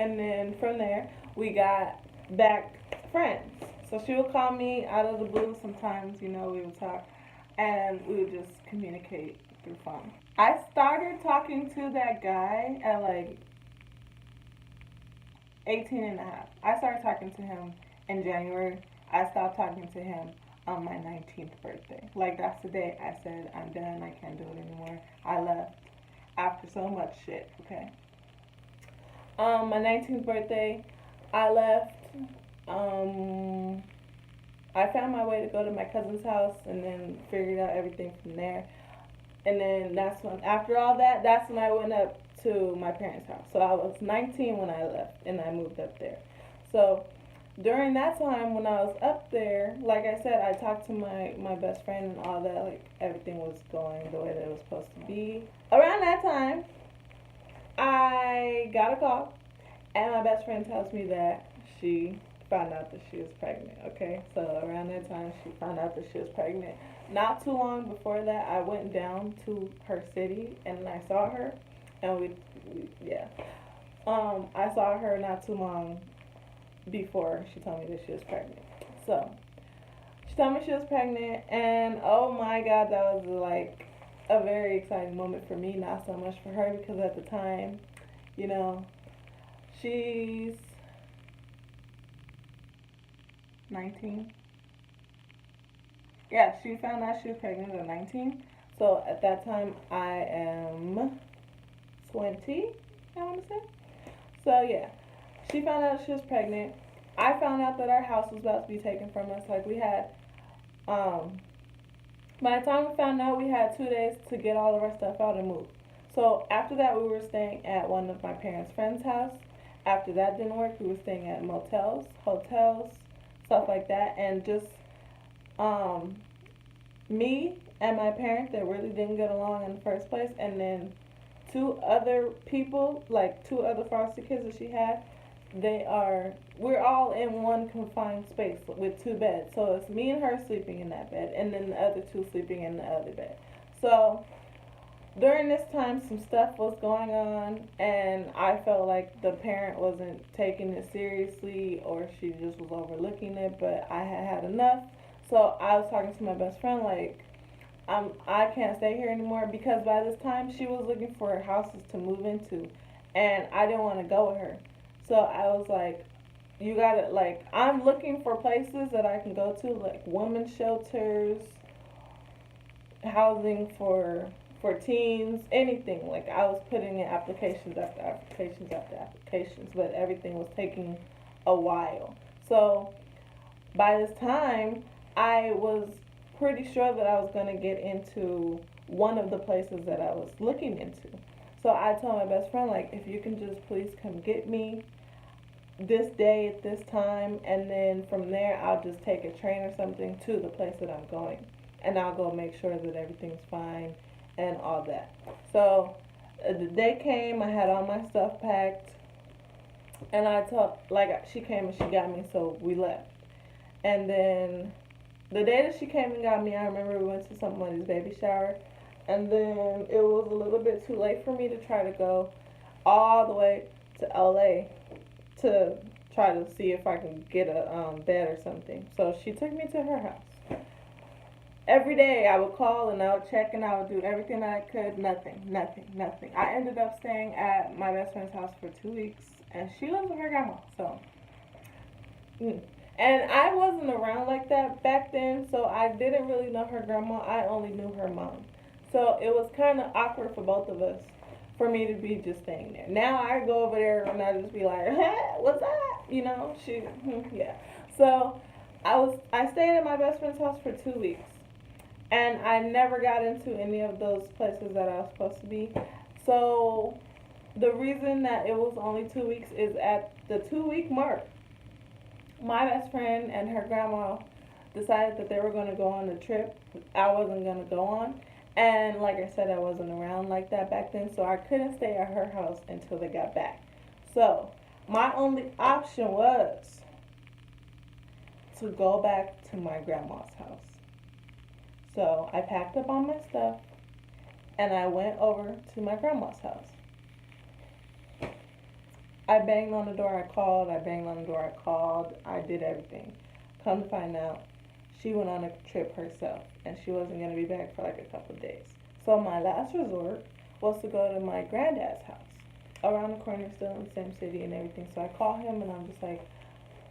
and then from there we got back friends. So she would call me out of the blue sometimes, we would talk, and we would just communicate through phone. I started talking to that guy at like 18 and a half. I started talking to him in January. I stopped talking to him on my 19th birthday. Like, that's the day I said, I'm done. I can't do it anymore. I left after so much shit, okay? My 19th birthday, I left. Um, I found my way to go to my cousin's house and then figured out everything from there. And then that's when, after all that, that's when I went up to my parents' house. So I was 19 when I left and I moved up there. So during that time when I was up there, like I said, I talked to my best friend and all that, like everything was going the way that it was supposed to be. Around that time, I got a call and my best friend tells me that she found out that she was pregnant. Okay, so around that time, she found out that she was pregnant. Not too long before that, I went down to her city and I saw her, and yeah, I saw her not too long before she told me that she was pregnant. So she told me she was pregnant, and oh my God, that was like a very exciting moment for me, not so much for her because at the time, you know, she's 19. Yeah, she found out she was pregnant at 19. So at that time, I am 20, I want to say. So yeah, she found out she was pregnant. I found out that our house was about to be taken from us. Like we had, um, by the time we found out, we had 2 days to get all of our stuff out and move. So after that, we were staying at one of my parents' friends' house. After that didn't work, we were staying at motels, hotels, stuff like that, and just um, me and my parent that really didn't get along in the first place, and then two other people, like two other foster kids that she had. We're all in one confined space with two beds. So it's me and her sleeping in that bed, and then the other two sleeping in the other bed. So during this time, some stuff was going on, and I felt like the parent wasn't taking it seriously, or she just was overlooking it. But I had had enough, so I was talking to my best friend like, I can't stay here anymore because by this time she was looking for houses to move into, and I didn't want to go with her. So I was like, you gotta, like, I'm looking for places that I can go to, like women's shelters, housing for teens, anything. Like I was putting in applications after applications after applications, but everything was taking a while. So by this time, I was pretty sure that I was going to get into one of the places that I was looking into. So I told my best friend, like, if you can just please come get me this day at this time, and then from there, I'll just take a train or something to the place that I'm going. And I'll go make sure that everything's fine and all that. So the day came, I had all my stuff packed, and I told, like, she came and she got me, so we left. And then the day that she came and got me, I remember we went to somebody's baby shower, and then it was a little bit too late for me to try to go all the way to LA to try to see if I can get a bed or something. So she took me to her house. Every day I would call and I would check and I would do everything that I could. Nothing, nothing, nothing. I ended up staying at my best friend's house for 2 weeks, and she lives with her grandma. So, and I wasn't around like that back then, so I didn't really know her grandma. I only knew her mom. So it was kind of awkward for both of us for me to be just staying there. Now I go over there and I just be like, hey, what's that? Yeah. So I stayed at my best friend's house for 2 weeks, and I never got into any of those places that I was supposed to be. So the reason that it was only 2 weeks is at the 2 week mark, my best friend and her grandma decided that they were going to go on a trip I wasn't going to go on. And like I said, I wasn't around like that back then, so I couldn't stay at her house until they got back. So my only option was to go back to my grandma's house. So I packed up all my stuff and I went over to my grandma's house. I banged on the door, I called, I banged on the door, I called, I did everything. Come to find out, she went on a trip herself and she wasn't going to be back for like a couple of days. So my last resort was to go to my granddad's house around the corner, still in the same city and everything. So I call him and I'm just like,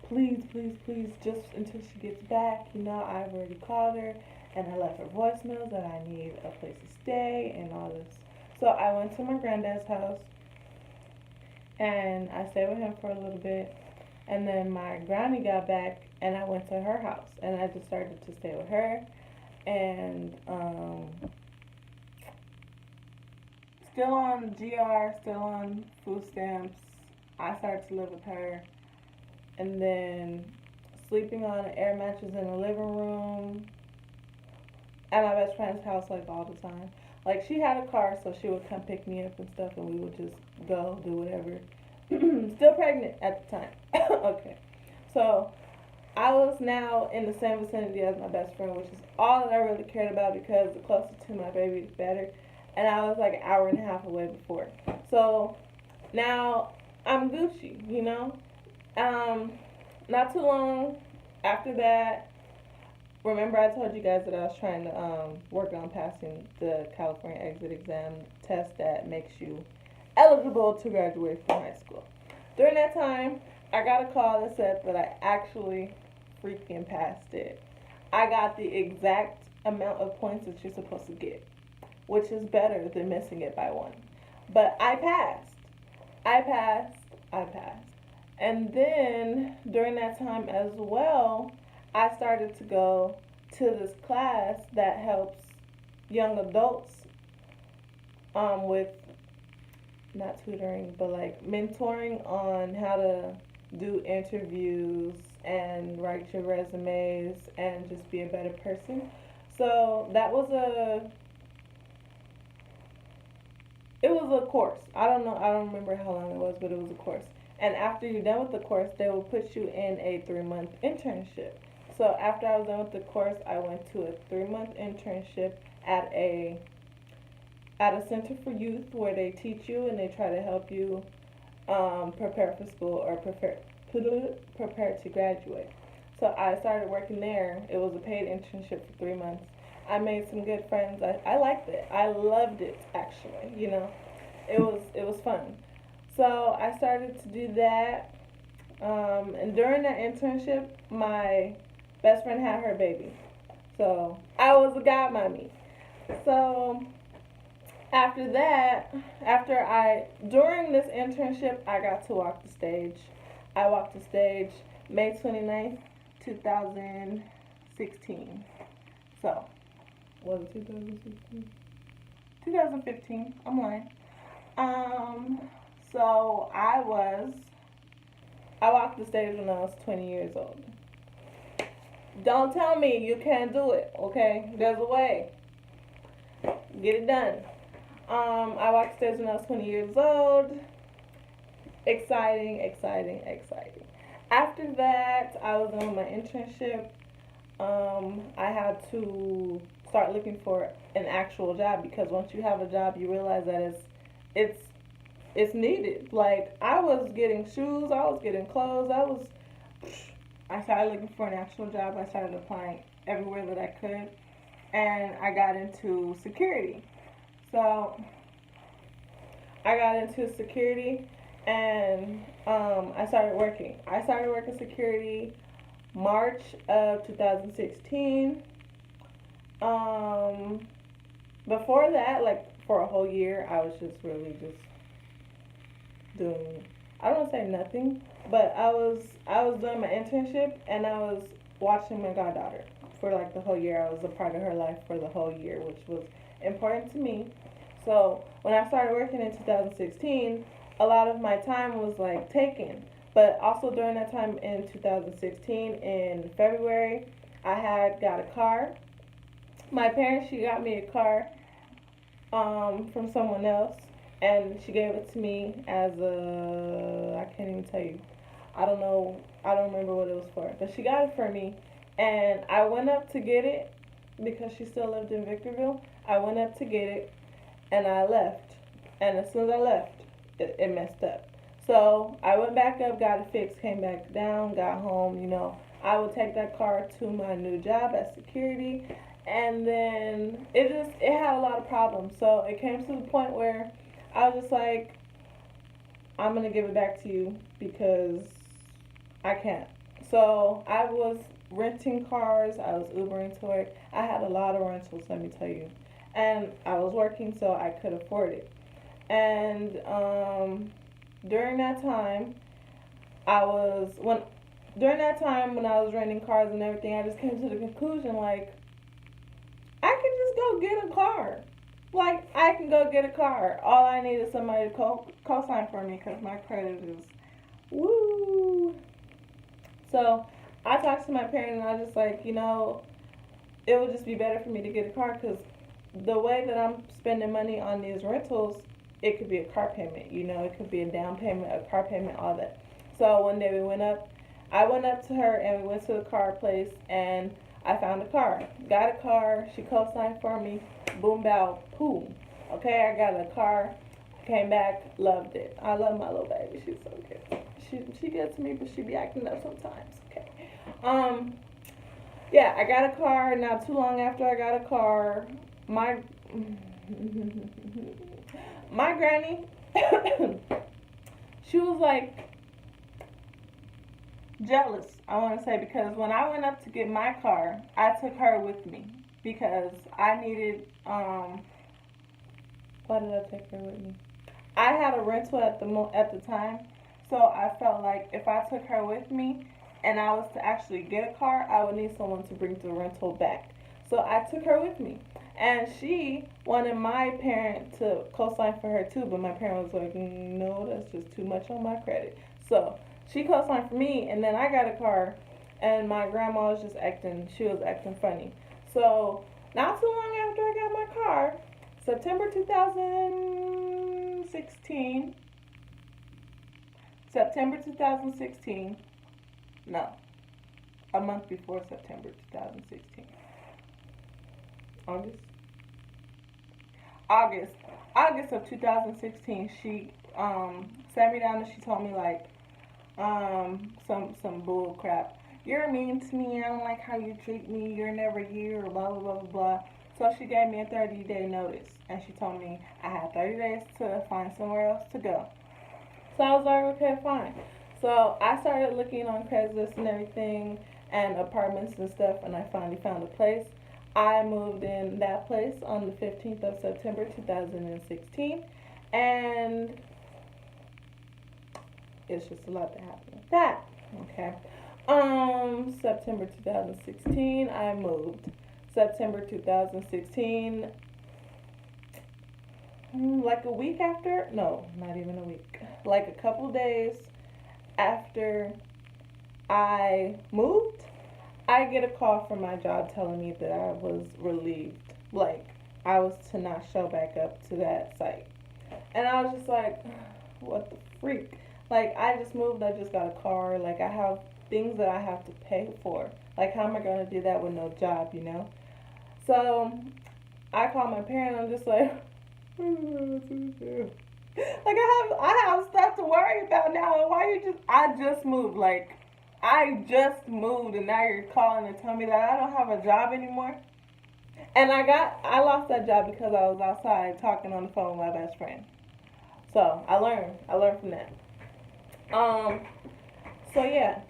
please, please, please, just until she gets back. You know, I've already called her and I left her voicemails that I need a place to stay and all this. So I went to my granddad's house and I stayed with him for a little bit. And then my granny got back and I went to her house and I just started to stay with her. And still on GR, still on food stamps. I started to live with her. And then sleeping on an air mattress in the living room at my best friend's house like all the time. Like she had a car, so she would come pick me up and stuff, and we would just go do whatever. Still pregnant at the time. Okay, so I was now in the same vicinity as my best friend, which is all that I really cared about because the closer to my baby, the better. And I was like an hour and a half away before. So now I'm Gucci, you know. Um, Not too long after that, remember I told you guys that I was trying to work on passing the California exit exam test that makes you eligible to graduate from high school. During that time, I got a call that said that I actually freaking passed it. I got the exact amount of points that you're supposed to get, which is better than missing it by one. But I passed. I passed. I passed. And then during that time as well, I started to go to this class that helps young adults with not tutoring, but like mentoring on how to do interviews and write your resumes and just be a better person. So that was a course. I don't remember how long it was, but it was a course. And after you're done with the course, they will put you in a 3-month internship. So after I was done with the course, I went to a 3-month internship at a center for youth where they teach you and they try to help you prepare for school or prepare to graduate. So I started working there. It was a paid internship for 3 months. I made some good friends. I liked it. I loved it actually. You know, it was fun. So I started to do that. And during that internship, my best friend had her baby. So I was a godmommy. So after that, during this internship, I got to walk the stage. I walked the stage May 29th, 2016. So, was it 2016? 2015. I'm lying. So I walked the stage when I was 20 years old. Don't tell me you can't do it, okay? There's a way. Get it done. I walked the stage when I was 20 years old. Exciting, exciting, exciting. After that, I was on my internship. I had to start looking for an actual job because once you have a job, you realize that it's needed. Like I was getting shoes, I was getting clothes, I started looking for an actual job. I started applying everywhere that I could, and I got into security. So I got into security, and I started working. I started working security March of 2016. Before that, like for a whole year, I was just really just doing, I don't want to say nothing, but I was doing my internship and I was watching my goddaughter for like the whole year. I was a part of her life for the whole year, which was important to me. So when I started working in 2016, a lot of my time was like taken. But also during that time in 2016, in February, I had got a car. My parents, she got me a car from someone else, and she gave it to me as I can't even tell you. I don't know. I don't remember what it was for, but she got it for me, and I went up to get it because she still lived in Victorville. I went up to get it, and I left. And as soon as I left, it messed up. So I went back up, got it fixed, came back down, got home. I would take that car to my new job at security, and then it had a lot of problems. So it came to the point where I was just like, I'm gonna give it back to you because I can't. So I was renting cars. I was Ubering to work. I had a lot of rentals, let me tell you, and I was working, so I could afford it. And during that time, I was when during that time when I was renting cars and everything, I just came to the conclusion like I can just go get a car. Like I can go get a car. All I need is somebody to co-sign for me because my credit is woo. So I talked to my parents and I was just like, it would just be better for me to get a car because the way that I'm spending money on these rentals, it could be a car payment, it could be a down payment, a car payment, all that. So one day I went up to her and we went to the car place and I found a car. Got a car, she co-signed for me, boom, bow, boom. Okay, I got a car, came back, loved it. I love my little baby, she's so cute. She gets me, but she be acting up sometimes, okay. Um, yeah, I got a car. Not too long after I got a car, my my granny, she was like jealous. I want to say because when I went up to get my car, I took her with me because I needed. Why did I take her with me? I had a rental at the time, so I felt like if I took her with me and I was to actually get a car, I would need someone to bring the rental back. So I took her with me. And she wanted my parent to co-sign for her too, but my parent was like, no, that's just too much on my credit. So she co-signed for me, and then I got a car, and my grandma was she was acting funny. So not too long after I got my car, September 2016, no, a month before September 2016, August. August, August of 2016, she sat me down and she told me like some bull crap. You're mean to me. I don't like how you treat me. You're never here. Blah blah blah blah blah. So she gave me a 30-day notice, and she told me I had 30 days to find somewhere else to go. So I was like, okay, fine. So I started looking on Craigslist and everything, and apartments and stuff, and I finally found a place. I moved in that place on the 15th of September 2016, and it's just a lot that happened with that. Okay. September 2016, I moved. September 2016, like a week after, no, not even a week, like a couple days after I moved, I get a call from my job telling me that I was relieved. Like, I was to not show back up to that site. And I was just like, what the freak? Like, I just moved, I just got a car. Like, I have things that I have to pay for. Like, how am I going to do that with no job, So, I called my parents, I'm just like, I don't know what to do. Like, I have stuff to worry about now. And I just moved. Like, I just moved, and now you're calling and telling me that I don't have a job anymore. And I lost that job because I was outside talking on the phone with my best friend. So I learned from that. So yeah,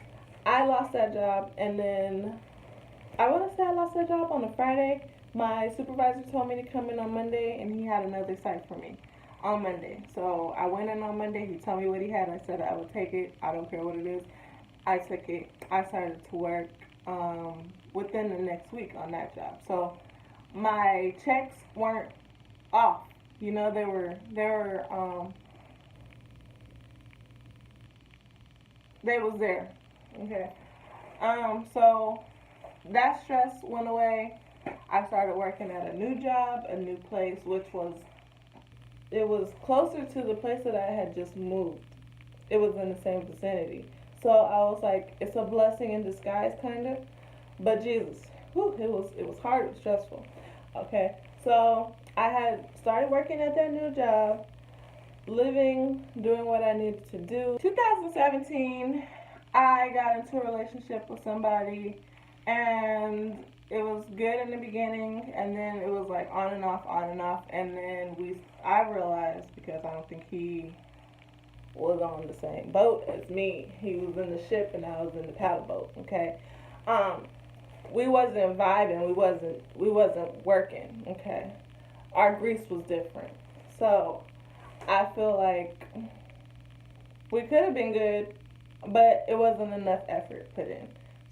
I lost that job, and then I want to say I lost that job on a Friday. My supervisor told me to come in on Monday, and he had another site for me on Monday. So I went in on Monday. He told me what he had. I said I would take it. I don't care what it is. I took it. I started to work within the next week on that job. So my checks weren't off. They was there. Okay. So that stress went away. I started working at a new job, a new place, it was closer to the place that I had just moved. It was in the same vicinity. So I was like, it's a blessing in disguise, kind of. But Jesus, whew, it was hard and stressful. Okay, so I had started working at that new job. living, doing what I needed to do. 2017, I got into a relationship with somebody, and it was good in the beginning, and then it was like on and off, and then I realized, because I don't think he was on the same boat as me. He was in the ship and I was in the paddle boat. Okay, um, we wasn't vibing. We wasn't working. Okay, our grease was different. So I feel like we could have been good, but it wasn't enough effort put in.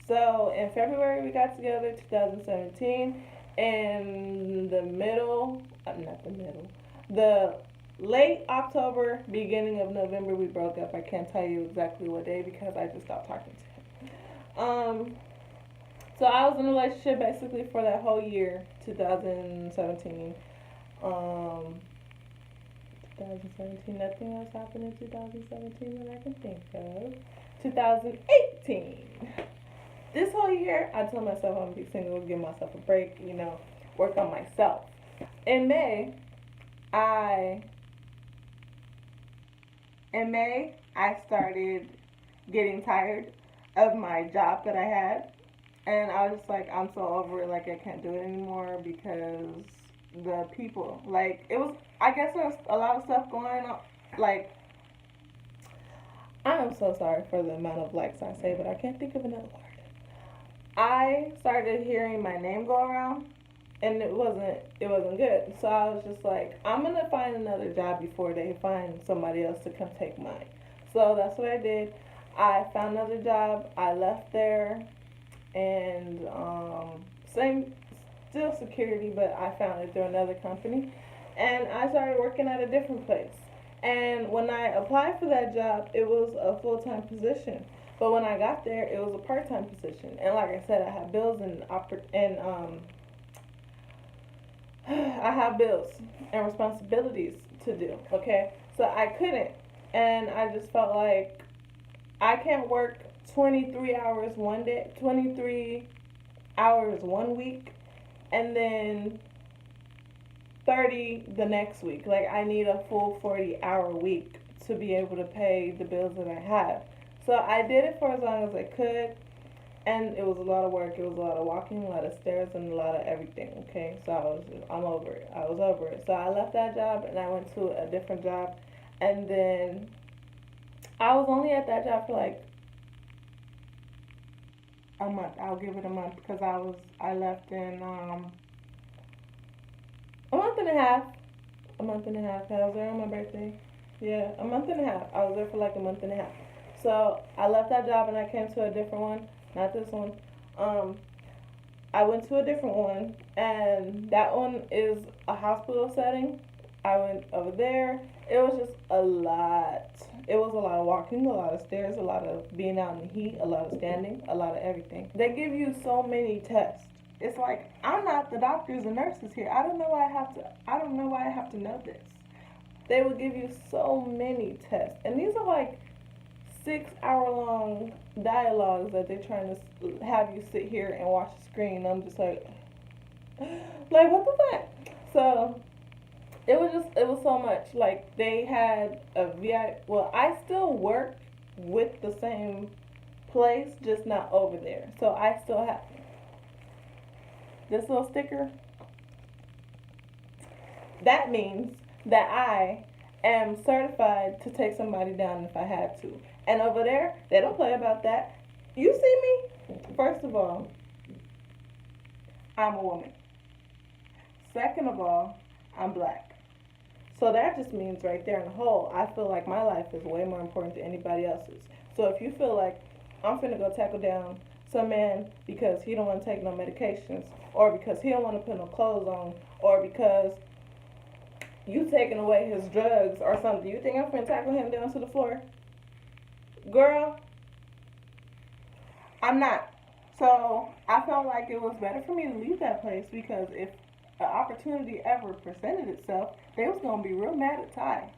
So in February we got together, 2017. In the middle, not the middle, the late October, beginning of November, we broke up. I can't tell you exactly what day because I just stopped talking to him. So I was in a relationship basically for that whole year, 2017. Um, 2017, nothing else happened in 2017 that I can think of. 2018. This whole year, I told myself I'm gonna be single, give myself a break, work on myself. In May, I I started getting tired of my job that I had, and I was just like, I'm so over it. Like I can't do it anymore because the people, like it was. I guess there was a lot of stuff going on. Like I am so sorry for the amount of likes I say, but I can't think of another word. I started hearing my name go around, and it wasn't good. So I was just like, I'm gonna find another job before they find somebody else to come take mine. So that's what I did. I found another job. I left there, and same, still security, but I found it through another company, and I started working at a different place. And when I applied for that job, it was a full time position. But when I got there, it was a part time position. And like I said, I had bills and I have bills and responsibilities to do. Okay, so I couldn't, and I just felt like I can't work 23 hours one day, 23 hours one week, and then 30 the next week. Like I need a full 40-hour week to be able to pay the bills that I have. So I did it for as long as I could, and it was a lot of work. It was a lot of walking, a lot of stairs, and a lot of everything. Okay, so I'm over it. I was over it. So I left that job and I went to a different job, and then I was only at that job for like a month. I'll give it a month because I left in a month and a half. A month and a half. I was there on my birthday. Yeah, a month and a half. I was there for like a month and a half. So I left that job and I came to a different one. Not this one. Um, I went to a different one, and that one is a hospital setting. I went over there. It was just a lot. It was a lot of walking, a lot of stairs, a lot of being out in the heat, a lot of standing, a lot of everything. They give you so many tests. It's like I'm not the doctors and nurses here. I don't know why I have to. I don't know why I have to know this. They will give you so many tests, and these are like 6 hour long dialogues that they're trying to have you sit here and watch the screen. I'm just like what the fuck? So it was so much. Like they had a VI. Well, I still work with the same place, just not over there. So I still have this little sticker. That means that I am certified to take somebody down if I had to. And over there, they don't play about that. You see me? First of all, I'm a woman. Second of all, I'm black. So that just means right there in the whole, I feel like my life is way more important than anybody else's. So if you feel like I'm finna go tackle down some man because he don't want to take no medications, or because he don't want to put no clothes on, or because you taking away his drugs or something, you think I'm finna tackle him down to the floor? Girl, I'm not. So I felt like it was better for me to leave that place because if an opportunity ever presented itself, they was gonna be real mad at Ty,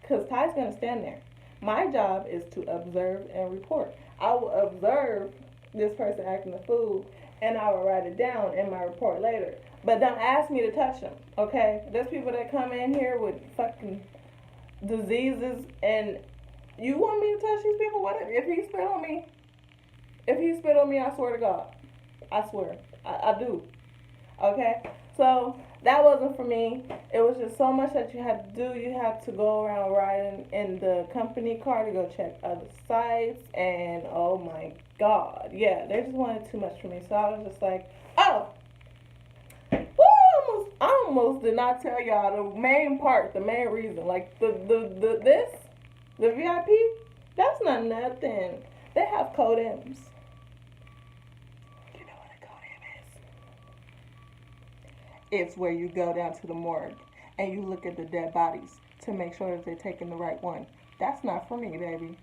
cause Ty's gonna stand there. My job is to observe and report. I will observe this person acting a fool, and I will write it down in my report later. But don't ask me to touch them, okay? There's people that come in here with fucking diseases, and you want me to touch these people? What if he spit on me? If he spit on me, I swear to God, I swear, I do. Okay, so that wasn't for me. It was just so much that you had to do. You had to go around riding in the company car to go check other sites, and oh my God, yeah, they just wanted too much for me. So I was just like, oh, well, I almost did not tell y'all the main part, the main reason. Like the VIP, that's not nothing. They have code M's. You know what a code M is? It's where you go down to the morgue and you look at the dead bodies to make sure that they're taking the right one. That's not for me, baby.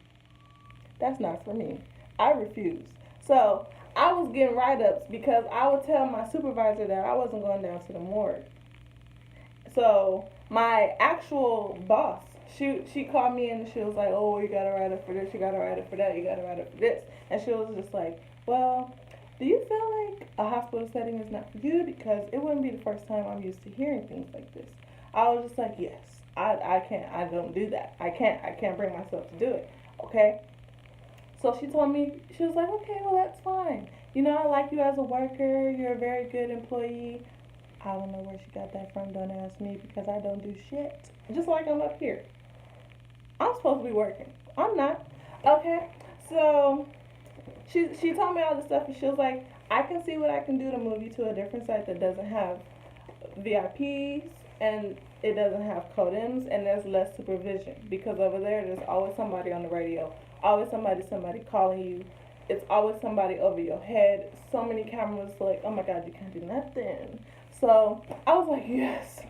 That's not for me. I refuse. So I was getting write ups because I would tell my supervisor that I wasn't going down to the morgue. So my actual boss, she called me and she was like, "Oh, you gotta write up for this, you gotta write up for that, you gotta write up for this," and she was just like, "Well, do you feel like a hospital setting is not for you? Because it wouldn't be the first time I'm used to hearing things like this." I was just like, "Yes, I can't, I don't do that. I can't bring myself to do it." Okay. So she told me, she was like, "Okay, well that's fine. You know, I like you as a worker. You're a very good employee." I don't know where she got that from. Don't ask me because I don't do shit. Just like I'm up here. I'm supposed to be working. I'm not. Okay. So she told me all this stuff and she was like, "I can see what I can do to move you to a different site that doesn't have VIPs and it doesn't have codems and there's less supervision because over there's always somebody on the radio, always somebody calling you. It's always somebody over your head. So many cameras, like, oh my God, you can't do nothing." So I was like, yes,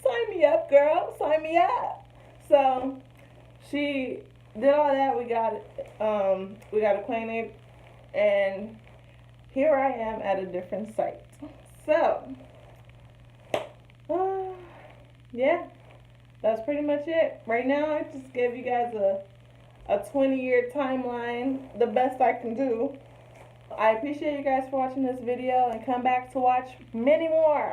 sign me up, girl, sign me up. So she did all that. We got acquainted, and here I am at a different site. So, uh, yeah, that's pretty much it. Right now, I just gave you guys a 20-year timeline, the best I can do. I appreciate you guys for watching this video and come back to watch many more.